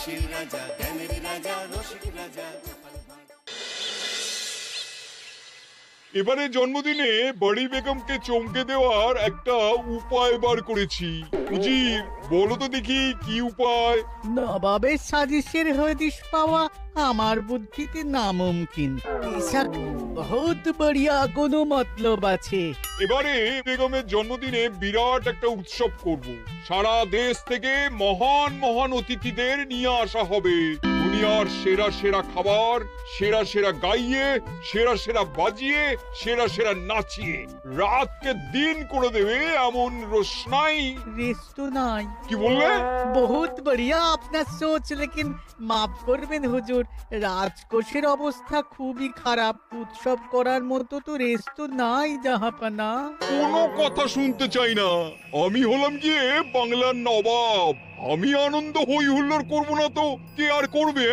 হাসির রাজা, জ্ঞানের রাজা, রসিক রাজা। এবারে জন্মদিনে বড়ি বেগমকে চমকে দেওয়ার একটা উপায় বার করেছি। উজির, বলো তো দেখি কি উপায়? নবাবের সাজিশের হদিশ পাওয়া আমার বুদ্ধিতে নামুমকিন। বেশক বহুত বড়িয়া কোনো মতলব আছে। এবারে বেগমের জন্মদিনে বিরাট একটা উৎসব করব। সারা দেশ থেকে মহান মহান অতিথিদের নিয়ে আসা হবে। দুনিয়ার সেরা সেরা খাবার, সেরা সেরা গাইয়ে, সেরা সেরা বাজিয়ে, সেরা সেরা নাচিয়ে রাতকে দিন করে দেবে এমন রোশনাই। রেস্ট নাই। কি বললে? বহুত বড়িয়া আপনার সোচ, লেকিন মাফ করবেন হুজুর, রাজকোষের অবস্থা খুবই খারাপ। উৎসব করার মতো তো রেস্ট নাই জাহাপানা। কোনো কথা শুনতে চাই না। আমি হলাম গিয়ে বাংলার নবাব। আমি আনন্দ হই হুল্লোড় করবো না তো কে আর করবে?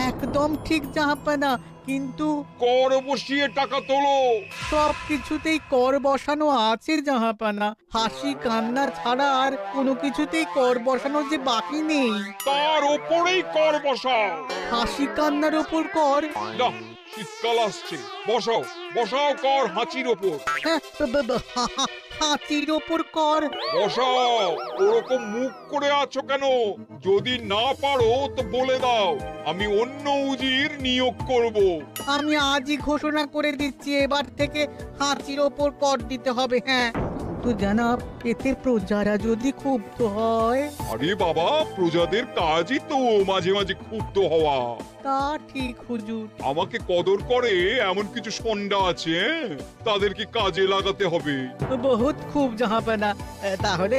একদম ঠিক জাহাপানা, কিন্তু কর বসিয়ে টাকা তোলো। সব কিছুতেই কর বসানো আছে জাহাপানা। হাসি কান্না ছাড়া আর কোনো কিছুতেই কর বসানো যে বাকি নেই। তার ওপরেই কর বসাও। হাসি কান্নার ওপর কর? না, শীতকাল আসছে, বসাও বসাও কর হাঁচির ওপর। হ্যাঁ, হাতির ওপর কর? বসাও। ওরকম মুখ করে আছো কেন? যদি না পারো তো বলে দাও, আমি অন্য উজির নিয়োগ করব। আমি আজই ঘোষণা করে দিচ্ছি, এবার থেকে হাতির ওপর কর দিতে হবে। হ্যাঁ, তো জানাব, এতে প্রজারা যদি ক্ষুব্ধ হয়? আরে বাবা, প্রজাদের কাজই তো মাঝে মাঝে ক্ষুব্ধ হওয়া। তা ঠিক হুজুর। আমাকে কদর করে এমন কিছু সন্ডা আছে, তাদেরকে কাজে লাগাতে হবে। বহুত খুব জাহাপানা। তাহলে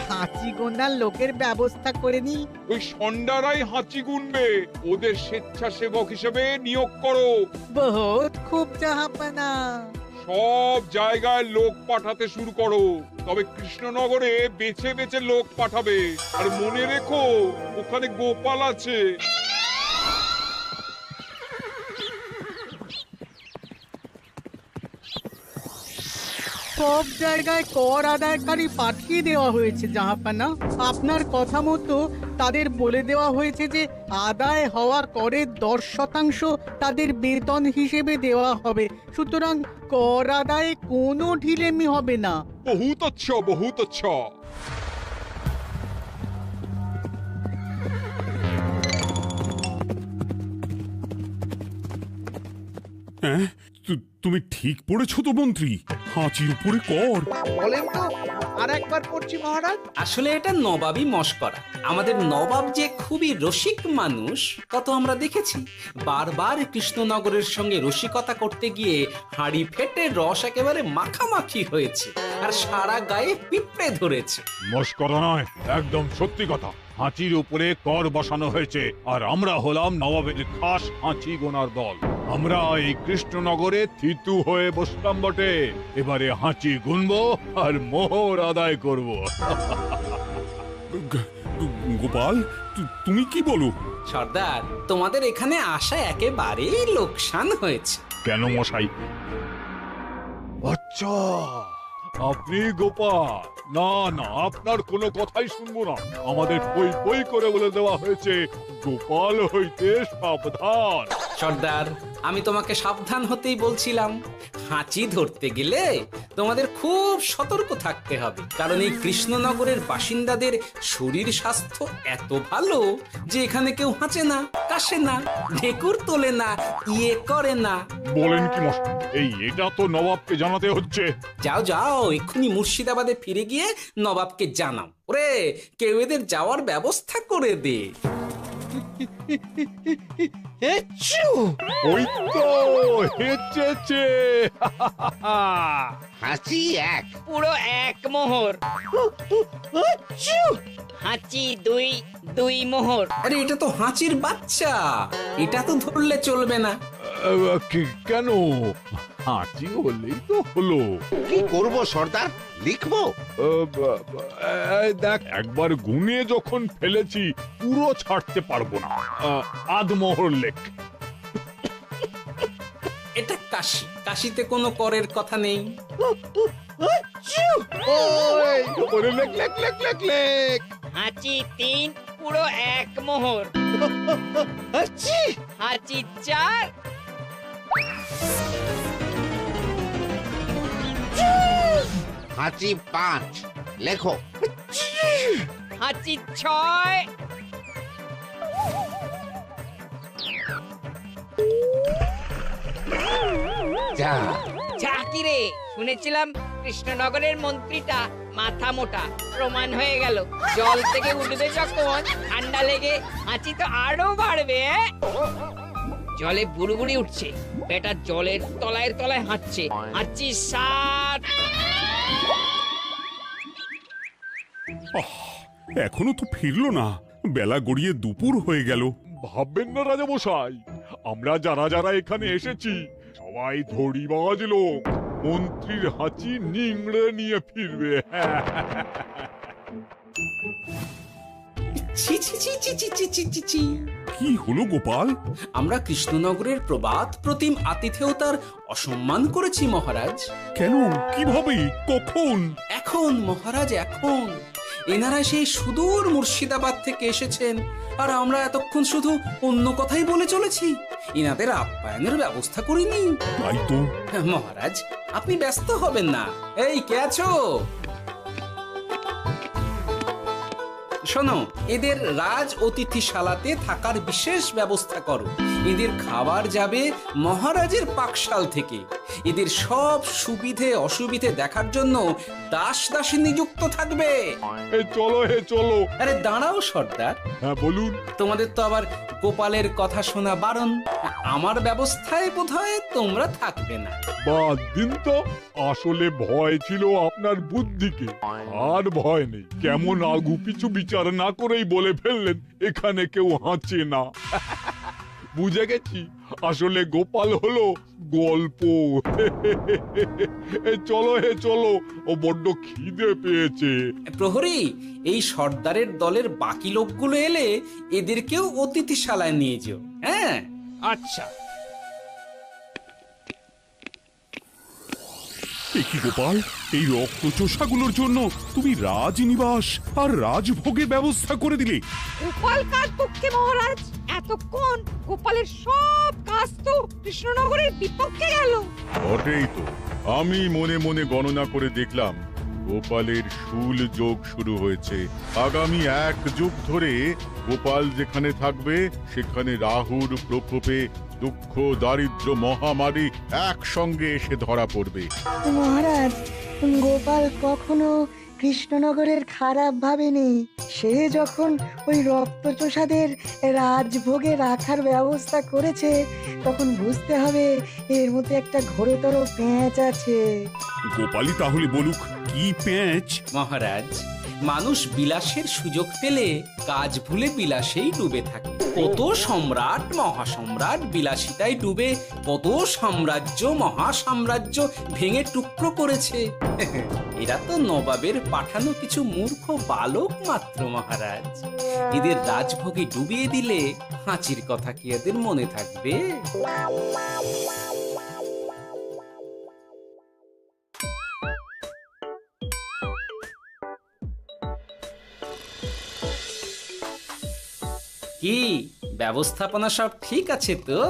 হাঁচি গোনার লোকের ব্যবস্থা করে নি। ওই সন্ডারাই হাঁচি গুনবে। ওদের স্বেচ্ছাসেবক হিসেবে নিয়োগ করো। বহুত খুব জাহাপানা। সব জায়গায় লোক পাঠাতে শুরু করো। তবে কৃষ্ণনগরে বেছে বেছে লোক পাঠাবে। আর মনে রেখো, ওখানে গোপাল আছে। সব জায়গায় কর আদায়কারী পাঠিয়ে দেওয়া হয়েছে জাহাপানা। আপনার কথা মতো তাদের বলে দেওয়া হয়েছে যে আদায় হওয়া করের 10% তাদের বেতন হিসেবে দেওয়া হবে। সুতরাং কর আদায়ে কোনো ঢিলেমি হবে না। বহুত আচ্ছা, বহুত আচ্ছা। হ্যাঁ, তুমি ঠিক পড়েছো তো মন্ত্রী? হাঁচির উপরে কর? বলেন তো, আর একবার পড়ছি মহারাজ। আসলে এটা নবাবই মশকরা। আমাদের নবাব যে খুবই রসিক মানুষ তা তো আমরা দেখেছি। বারবার কৃষ্ণনগরের সঙ্গে রসিকতা করতে গিয়ে হাঁড়ি ফেটে রস একেবারে মাখামাখি হয়েছে, আর সারা গায়ে পিঁপড়ে ধরেছে। মশকরা নয়, একদম সত্যি কথা। হাঁচির উপরে কর বসানো হয়েছে, আর আমরা হলাম নবাবের খাস হাঁচি গোনার দল। আমরা এই কৃষ্ণনগরে থিতু হয়ে বসলাম বটে। এবারে হাঁচি গুনবো আর মোহর আদায় করব। গোপাল, তুমি কি বলো? সর্দার, তোমাদের এখানে আসা একেবারেই লোকসান হয়েছে। কেন মশাই? আচ্ছা, আপনি গোপাল? না না, আপনার কোনো কথাই শুনবো না। আমাদের পই পই করে বলে দেওয়া হয়েছে, গোপাল হইতে সাবধান। সর্দার, আমি তোমাকে সাবধান হতেই বলছিলাম। হাঁচি ধরতে গেলে তোমাদের খুব সতর্ক থাকতে হবে, কারণ এই কৃষ্ণনগরের বাসিন্দাদের শরীর স্বাস্থ্য এত ভালো যে এখানে কেউ হাঁচে না, কাশে না, ঢেকুর তোলে না, ইয়ে করে না। বলেন কি মশাই? এটা তো নবাবকে জানাতে হচ্ছে। যাও যাও, এক্ষুনি মুর্শিদাবাদে ফিরে গিয়ে নবাবকে জানাও। ওরে, কেউ এদের যাওয়ার ব্যবস্থা করে দে। ওই তো হেঁচেছে। হাসি এক, পুরো এক মোহর। হাঁচি দুই, দুই মোহর। আরে, এটা তো হাঁচির বাচ্চা, এটা তো ধরলে চলবে না। কেন? হাঁচি হলেই তো হলো। কি করব সর্দার? লিখবো? দেখ, একবার গুনে যখন ফেলেছি পুরো ছাড়তে পারবো না। আধমোহর লেখ। এটা কাশি, কাশিতে কোনো করের কথা নেই। ওরে লেখ লেখ লেখ লেখ লেখ। হাঁচি তিন, পুরো 1 মোহর। হাঁচি হাঁচি 4, হাঁচি 5 লেখো। হাঁচি 6, যা ঝাঁকি রে, শুনেছিলাম কৃষ্ণনগরের মন্ত্রীটা মাথা মোটা, প্রমাণ হয়ে গেল। জল থেকে উঠবে যখন ঠান্ডা লেগে হাঁচি তো আরো বাড়বে। জলে বুড়বুড়ি উঠছে, বেটা জলের তলায় তলায় হাঁচছে। হাঁচি 7, এখনো তো ফিরলো না, বেলা গড়িয়ে দুপুর হয়ে গেল। ভাববেন না রাজামশাই, আমরা যারা যারা এখানে এসেছি সবাই ধড়িবাজ লোক। মন্ত্রীর হাঁচি নিংড়ে নিয়ে ফিরবে। ছি ছি ছি ছি ছি ছি ছি ছি ছি। কি হলো গোপাল? আমরা কৃষ্ণনগরের প্রবাদ প্রতিম আতিথেয়তার অসম্মান করেছি মহারাজ। কেন? কিভাবে? কখন? এখন মহারাজ, এখন এনারা সেই সুদূর মুর্শিদাবাদ থেকে এসেছেন, আর আমরা এতক্ষণ শুধু অন্য কথাই বলে চলেছি, এনাদের আপ্যায়নের ব্যবস্থা করিনি। তাই তো। মহারাজ, আপনি ব্যস্ত হবেন না। এই কে আছো? শোনো, এদের রাজ অতিথিশালাতে থাকার বিশেষ ব্যবস্থা করো। এদের খাবার যাবে মহারাজের পাকশাল থেকে। এদের সব সুবিধে অসুবিধে দেখার জন্য দাস দাসী নিযুক্ত থাকবে। এই চলো হে চলো। আরে দাঁড়াও সর্দার, হ্যাঁ বলুন। তোমাদের তো আবার গোপালের কথা শোনা বারণ। আমার ব্যবস্থায় বোধহয় তোমরা থাকবে না। বাদ দিন তো, আসলে ভয় ছিল আপনার বুদ্ধিকে, আর ভয় নেই। কেমন আগু পিছু বিচার না করেই বলে ফেললেন এখানে কেউ হাঁচে না। বুঝে গেছি, আসলে গোপাল হলো গল্প। চলো হে চলো, ও বড্ড খিদে পেয়েছে। প্রহরী, এই সর্দারের দলের বাকি লোকগুলো এলে এদেরকেও অতিথিশালায় নিয়ে যেও। হ্যাঁ, আচ্ছা। এ কি গোপাল, এই রক্তচোষাগুলোর জন্য তুমি রাজনিবাস আর রাজভোগের ব্যবস্থা করে দিলে? গোপাল কার পক্ষে মহারাজ? এতক্ষণ গোপালের সব কাজ তো কৃষ্ণনগরের বিপক্ষে গেল। বটেই তো, আমি মনে মনে গণনা করে দেখলাম গোপালের শুল যোগ শুরু হয়েছে। আগামী 1 যুগ ধরে গোপাল যেখানে থাকবে সেখানে রাহুর প্রকোপে দুঃখ দারিদ্র মহামারী একসঙ্গে এসে ধরা পড়বে। মহারাজ, গোপাল কখনো কৃষ্ণনগরের খারাপ ভাবেনি। সে যখন ওই রক্তচোষাদের রাজভোগে রাখার ব্যবস্থা করেছে, তখন বুঝতে হবে এর মধ্যে একটা ঘোরতর পেঁচ আছে। গোপালই তাহলে বলুক, কি পেঁচ? মহারাজ, মানুষ বিলাসের সুযোগ পেলে কাজ ভুলে বিলাসেই ডুবে থাকে। কত সম্রাট মহাসম্রাট বিলাসিতায় ডুবে কত সাম্রাজ্য মহাসাম্রাজ্য ভেঙে টুকরো করেছে। এরা তো নবাবের পাঠানো কিছু মূর্খ বালক মাত্র মহারাজ। এদের রাজভোগে ডুবিয়ে দিলে হাঁচির কথা কি এদের মনে থাকবে? কি ব্যবস্থাপনা সব ঠিক আছে তো?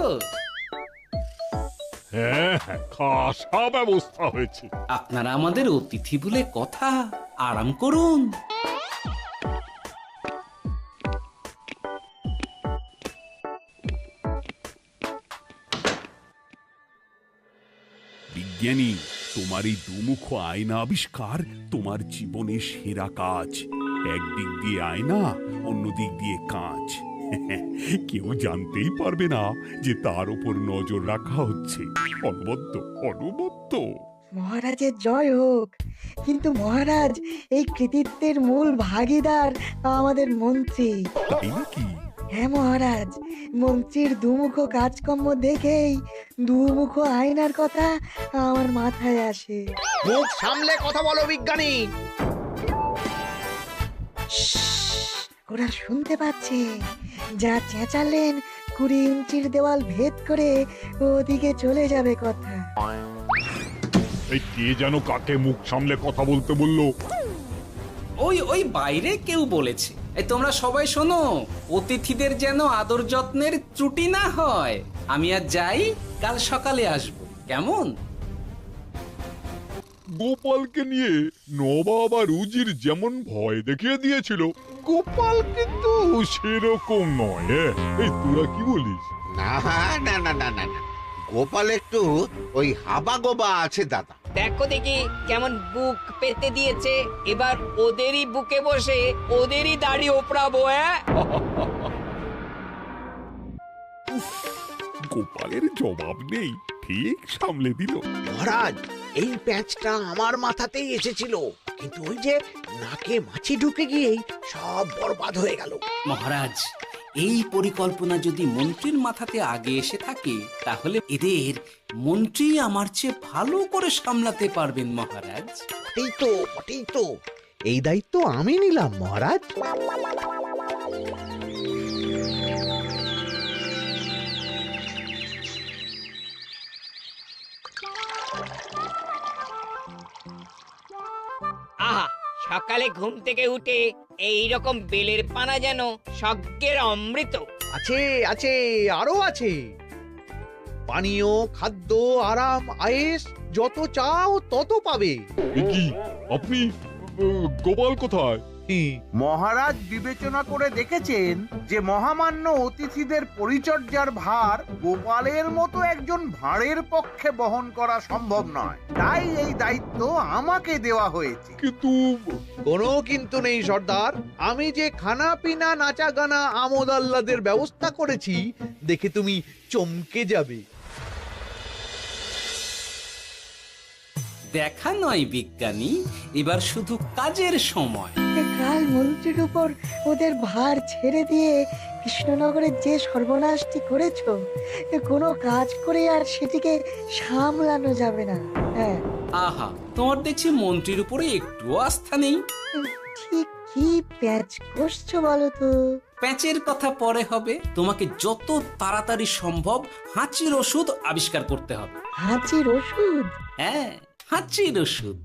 হ্যাঁ হ্যাঁ, খাসা ব্যবস্থা হয়েছে। আপনারা আমাদের অতিথি বলে কথা, আরাম করুন। বিজ্ঞানী, তোমার এই দুমুখ আয়না আবিষ্কার তোমার জীবনের সেরা কাজ। একদিক দিয়ে আয়না, অন্য দিক দিয়ে কাঁচ। কেউ জানতেই পারবে না যে তার উপর নজর রাখা হচ্ছে। অনবদ্য অনবদ্য। মহারাজের জয় হোক। কিন্তু মহারাজ, এই কৃতিত্বের মূল ভাগীদার আমাদের মন্ত্রী। তাই নাকি? হ্যাঁ মহারাজ, মন্ত্রীর দুমুখ কাজকর্ম দেখেই দুমুখ আয়নার কথা আমার মাথায় আসে। মুখ সামলে কথা বলো বিজ্ঞানী। ওরা শুনতে পাচ্ছে। যা চেঁচালেন 20 ইঞ্চির দেওয়াল ভেদ করে ওদিকে চলে যাবে কথা। এই কে যেন কাকে মুখ সামলে কথা বলতে বললো? ওই বাইরে কেউ বলেছে। এই তোমরা সবাই শোনো, অতিথিদের যেন আদর যত্নের ত্রুটি না হয়। আমি আর যাই, কাল সকালে আসবো, কেমন? গোপালকে নিয়ে নবাব আর উজির যেমন ভয় দেখিয়ে দিয়েছিল, গোপাল কিন্তু সেরকম নয়। এই তোরা কি বলিস? না না না না না না, গোপাল একটু ওই হাবা গোবা আছে দাদা। দেখো দেখি কেমন বুক পেতে দিয়েছে। এবার ওদেরই বুকে বসে ওদেরই দাড়ি ওপরাবো। গোপালের জবাব নেই, ঠিক সামলে দিল। মহারাজ, এই প্যাঁচটা আমার মাথাতেই এসেছিল, কিন্তু ওই যে নাকে মাছি ঢুকে গিয়েই সব বরবাদ হয়ে গেল। মহারাজ, এই পরিকল্পনা যদি মন্ত্রীর মাথাতে আগে এসে থাকে, তাহলে এদের মন্ত্রী আমার চেয়ে ভালো করে সামলাতে পারবেন মহারাজ। বটেই তো, এই দায়িত্ব আমি নিলাম মহারাজ। আহা, সকালে ঘুম থেকে উঠে এই রকম বেলের পানা যেন স্বর্গের অমৃত। আছে আছে, আরো আছে। পানীয়, খাদ্য, আরাম, আয়েশ, যত চাও তত পাবে। এ কি, আপনি গোপাল কোথায়? মহারাজ বিবেচনা করে দেখেছেন যে মহামান্য অতিথিদের পরিচর্যার ভার গোপালের মতো একজন ভাঁড়ের পক্ষে বহন করা সম্ভব নয়, তাই এই দায়িত্ব আমাকে দেওয়া হয়েছে। কিন্তু কোনো কিন্তু নেই সর্দার, আমি যে খানা পিনা নাচা গানা আমোদ আহ্লাদের ব্যবস্থা করেছি দেখে তুমি চমকে যাবে। দেখা নয় বিজ্ঞানী, এবার শুধু কাজের সময়। কাল মন্ত্রীর উপর ওদের ভার ছেড়ে দিয়ে কৃষ্ণনগরের যে সর্বনাশটি করেছো, কোনো কাজ করে আর সেটিকে সামলানো যাবে না। হ্যাঁ, আহা, তোমার দেখছি মন্ত্রীর উপরে একটুও আস্থা নেই। ঠিক কি প্যাচ করছো বলো তো? প্যাচের কথা পরে হবে, তোমাকে যত তাড়াতাড়ি সম্ভব হাঁচির ওষুধ আবিষ্কার করতে হবে। হাঁচির ওষুধ? হ্যাঁ, হাঁচির ওষুধ।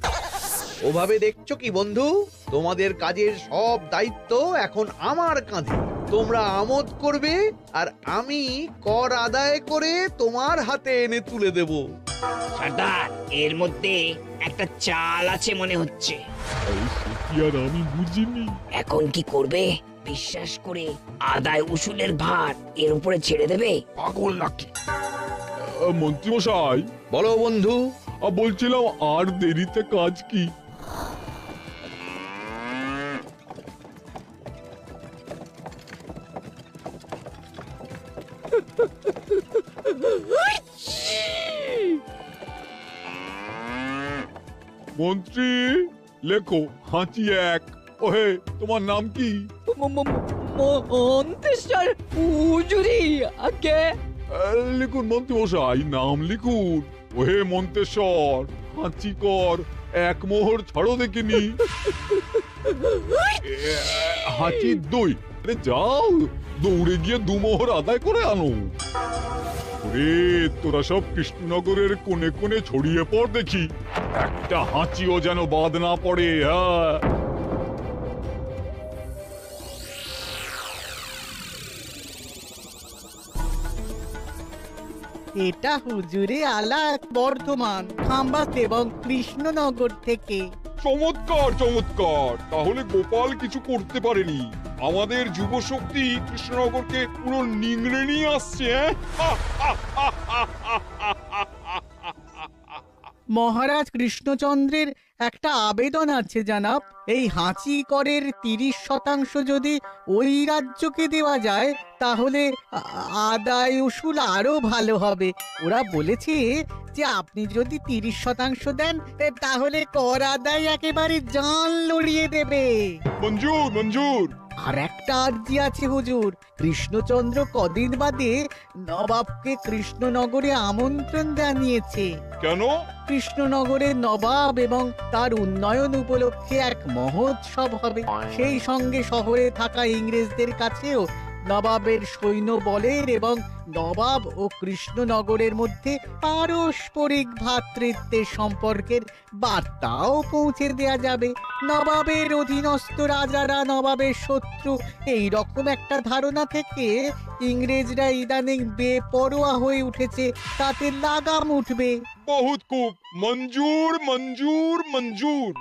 ওভাবে দেখছো কি বন্ধু? তোমাদের কাজের সব দায়িত্ব এখন আমার কাঁধে। তোমরা আমোদ করবে আর আমি কর আদায় করে তোমার হাতে এনে তুলে দেব। সর্দার, এর মধ্যে একটা চাল আছে মনে হচ্ছে। কি আর আমি বুঝিনি। এখন কি করবে? বিশ্বাস করে আদায় উসুলের ভার এর উপরে ছেড়ে দেবে? পাগল নাকি? মন্ত্রী মশাই, বলো বন্ধু। বলছিলাম, আর দেরিতে কাজ কি? মন্ত্রী, লেখো হাঁচি এক। ওহে, তোমার নাম কি? মন্ত্রেশ্বর হুজুরি আগে। লিখুন মন্ত্রী মশাই, নাম লিখুন। ওহে মন্তেশ্বর, হাঁচি কর, এক মোহর ছাড়ো দেখিনি। হাঁচি দুই। আরে যাও, দৌড়ে গিয়ে দু মোহর আদায় করে আনো। রে, তোরা সব কৃষ্ণনগরের কোণে কোণে ছড়িয়ে পড় দেখি, একটা হাঁচিও যেন বাদ না পড়ে। হ্যাঁ, এটা হুজুরে আলাক বর্ধমান, খাম্বাস এবং কৃষ্ণনগর থেকে। চমৎকার চমৎকার। তাহলে গোপাল কিছু করতে পারেনি, আমাদের যুব শক্তি কৃষ্ণনগরকে পুরো নিংড়ে নিয়ে আসছে। মহারাজ কৃষ্ণচন্দ্রের একটা আবেদন আছে জানাব। এই হাঁচি করের 30% যদি ওই রাজ্যকে দেওয়া যায়, তাহলে আদায় উসুল আরো ভালো হবে। ওরা বলেছে যে আপনি যদি 30% দেন, তাহলে কর আদায় একেবারে জান লড়িয়ে দেবে। মঞ্জুর মঞ্জুর। আর একটা আর্জি আছে হুজুর, কৃষ্ণচন্দ্র কদিন বাদে নবাবকে কৃষ্ণনগরে আমন্ত্রণ জানিয়েছে। কেন? কৃষ্ণনগরের নবাব এবং তার উন্নয়ন উপলক্ষে এক মহোৎসব হবে। সেই সঙ্গে শহরে থাকা ইংরেজদের কাছেও নবাবের সৈন্য বলের এবং নবাব ও কৃষ্ণনগরের মধ্যে পারস্পরিক ভ্রাতৃত্বের সম্পর্কের বার্তাও পৌঁছে দেয়া যাবে। নবাবের অধীনস্থ রাজারা নবাবের শত্রু, এই রকম একটা ধারণা থেকে ইংরেজরা ইদানিং বেপরোয়া হয়ে উঠেছে, তাতে লাগাম উঠবে। বহুত খুব, মঞ্জুর মঞ্জুর মঞ্জুর।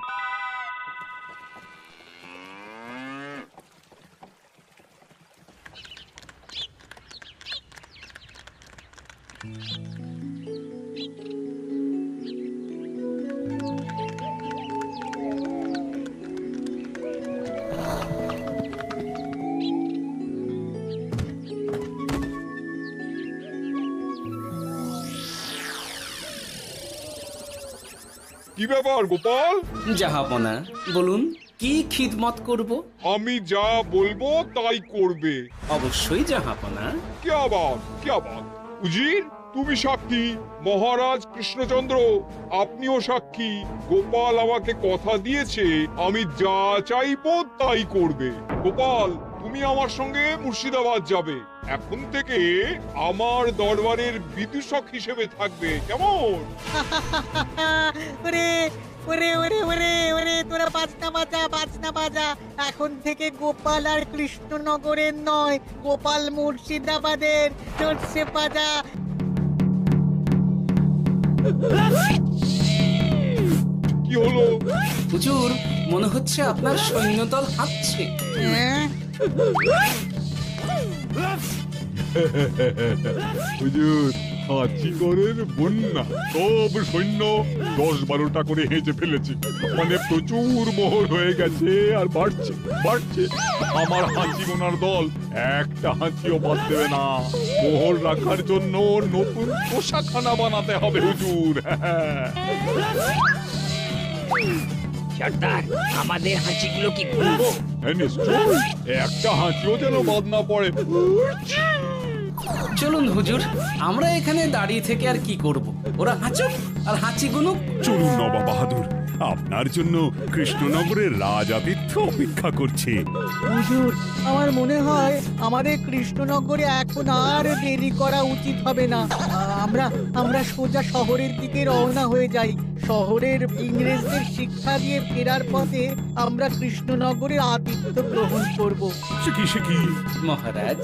কি ব্যাপার গোপাল? জাহাপনা বলুন, কি খিদমত করব? আমি যা বলবো তাই করবে। অবশ্যই জাহাপনা। क्या बात উজির, তুমি সাক্ষী, মহারাজ কৃষ্ণচন্দ্র আপনিও সাক্ষী। গোপাল আমাকে কথা দিয়েছে আমি যা চাইবো তাই করবে। গোপাল, তুমি আমার সঙ্গে মুর্শিদাবাদ যাবে। এখন থেকে আমার দরবারের বিদূষক হিসেবে থাকবে, কেমন? ওরে ওরে ওরে ওরে ওরে, তোরা বাজনা বাজা। এখন থেকে গোপাল আর কৃষ্ণনগরের নয়, গোপাল মুর্শিদাবাদের। চড়ছে বাজা। কি হলো? হুজুর, মনে হচ্ছে আপনার সৈন্যদল হাঁটছে। হ্যাঁ? হুজুর, হাঁচিগড়ের বন্যা, সব সৈন্য 10-12টা করে হেঁচে ফেলেছে। মানে প্রচুর মোহর হয়ে গেছে আর বাড়ছে। আমার হাঁচি গোনার দল একটা হাঁচিও বাদ দেবে না। মোহর রাখার জন্য নতুন পোশাকখানা বানাতে হবে হুজুর। সর্দার, আমাদের হাঁচিগুলো কি খুলবো? হ্যাঁ, নিশ্চয়ই। একটা হাঁচিও যেন বাদ না পড়ে। চলুন হুজুর, আমরা এখানে দাঁড়িয়ে থেকে আর কি করব? ওরা হাঁচুক আর হাঁচি গুনুক। চলুন নবাব বাহাদুর, আপনার জন্য কৃষ্ণনগরের রাজাতিথ্য অপেক্ষা করছে। হুজুর, আমার মনে হয় আমাদের কৃষ্ণনগরে এখন আর দেরি করা উচিত হবে না। আমরা সোজা শহরের দিকে রওনা হয়ে যাই। শহরের ইংরেজদের শিক্ষা দিয়ে ফেরার পথে আমরা কৃষ্ণনগরের আতিথ্য গ্রহণ করব। সে কি? মহারাজ,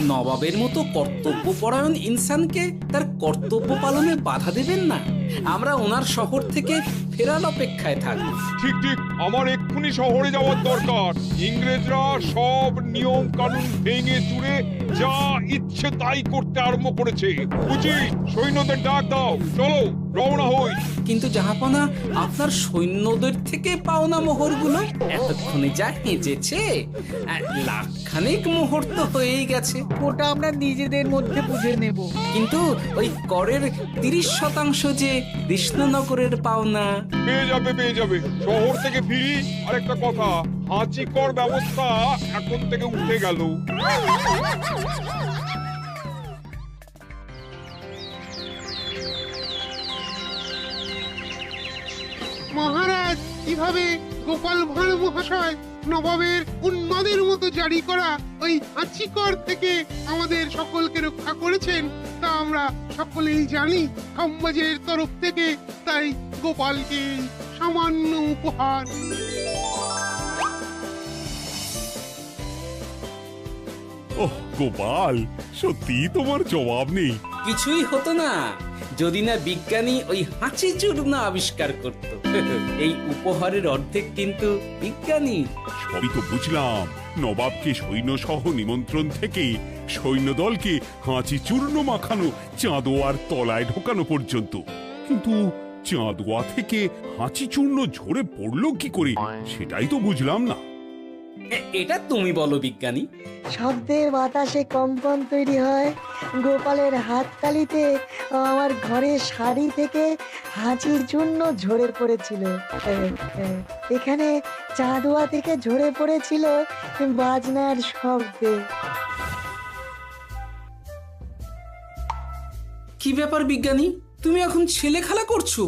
নবাবের মতো কর্তব্যপরায়ণ ইনসানকে তার কর্তব্য পালনে বাধা দেবেন না। আমরা ওনার শহর থেকে ফেরার অপেক্ষায় থাকব। ঠিক, আমার এক্ষুনি শহরে যাওয়ার দরকার। ইংরেজরা সব নিয়ম কানুন ভেঙে চুরে যা ইচ্ছে তাই করতে আরম্ভ করেছে। উচিত সৈন্যদের ডাক দাও, চলো রওনা হই। কিন্তু জাহাপনা, আপনার সৈন্যদের থেকে পাওনা মোহরগুলো এতক্ষণে যা হেঁচেছে, লাখখানেক মোহর তো হয়েই গেছে। ওটা আমরা নিজেদের মধ্যে বুঝে নেব। কিন্তু ওই করের 30% যে কৃষ্ণনগরের পাওনা। পেয়ে যাবে। শহর থেকে ফিরি। আরেকটা কথা, হাঁচি কর ব্যবস্থা এখন থেকে উঠে গেল। মহারাজ, কিভাবে গোপাল ভাঁড় মহাশয় নবাবের উন্মাদের মতো জারি করা ওই হাঁচিকর থেকে আমাদের সকলকে রক্ষা করেছেন তা আমরা সকলেই জানি। খাম্বাজের তরফ থেকে তাই গোপালকে সামান্য উপহার। ওহ গোপাল, সত্যি তোমার জবাব নেই। কিছুই হতো না যদি না বিজ্ঞানী ওই হাঁচি চূর্ণ আবিষ্কার করত। এই উপহারের অর্ধেক কিন্তু বিজ্ঞানী। সবই তো বুঝলাম, নবাবকে সৈন্য সহ নিমন্ত্রণ থেকে সৈন্যদলকে হাঁচি চূর্ণ মাখানো, চাঁদোয়ার তলায় ঢোকানো পর্যন্ত। কিন্তু চাঁদোয়া থেকে হাঁচি চূর্ণ ঝরে পড়লো কি করে, সেটাই তো বুঝলাম না। এটা তুমি বলো বিজ্ঞানী। শব্দের বাতাসে কম্পন তৈরি হয়। গোপালের হাততালিতে আমার ঘরের শাড়ি থেকে হাঁচির জন্য ঝরে পড়েছিল। এখানে চাঁদোয়া থেকে ঝরে পড়েছিল বাজনার শব্দে। কি ব্যাপার বিজ্ঞানী, তুমি এখন ছেলে খেলা করছো?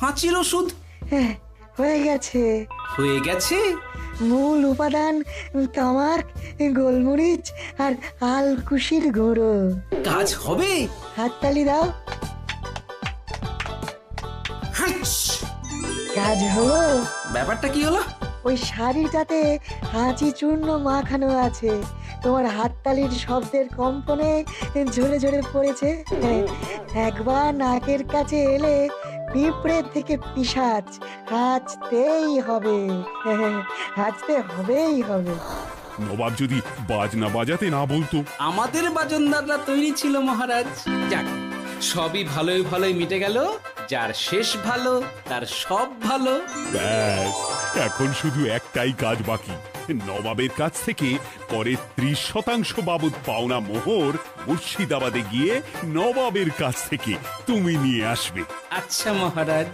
হাঁচির ওষুধ হয়ে গেছে। হয়ে গেছে? মূল উপাদান তামাক গোলমরিচ আর আলকুশির গুঁড়ো। কাজ হবে। হাততালি দাও। কাজ হলো। ব্যাপারটা কি হলো? ওই শাড়িটাতে হাঁচি চূর্ণ মাখানো আছে, তোমার হাততালির শব্দের কম্পনে ঝরে ঝরে পড়েছে। একবার নাকের কাছে এলে পিঁপড়ে থেকে পিশাচ হাঁচতেই হবে, হাঁচতে হবেই হবে। নবাব যদি বাজনা বাজাতে না বলতো। আমাদের বাজনদাররা তৈরি ছিল মহারাজ। যাক, সবই ভালোই ভালোই মিটে গেল। যার শেষ ভালো তার সব ভালো। ব্যাস, এখন শুধু একটাই কাজ বাকি। নবাবের কাছ থেকে করের 30% বাবদ পাওনা মোহর মুর্শিদাবাদে গিয়ে নবাবের কাছ থেকে তুমি নিয়ে আসবে। আচ্ছা মহারাজ।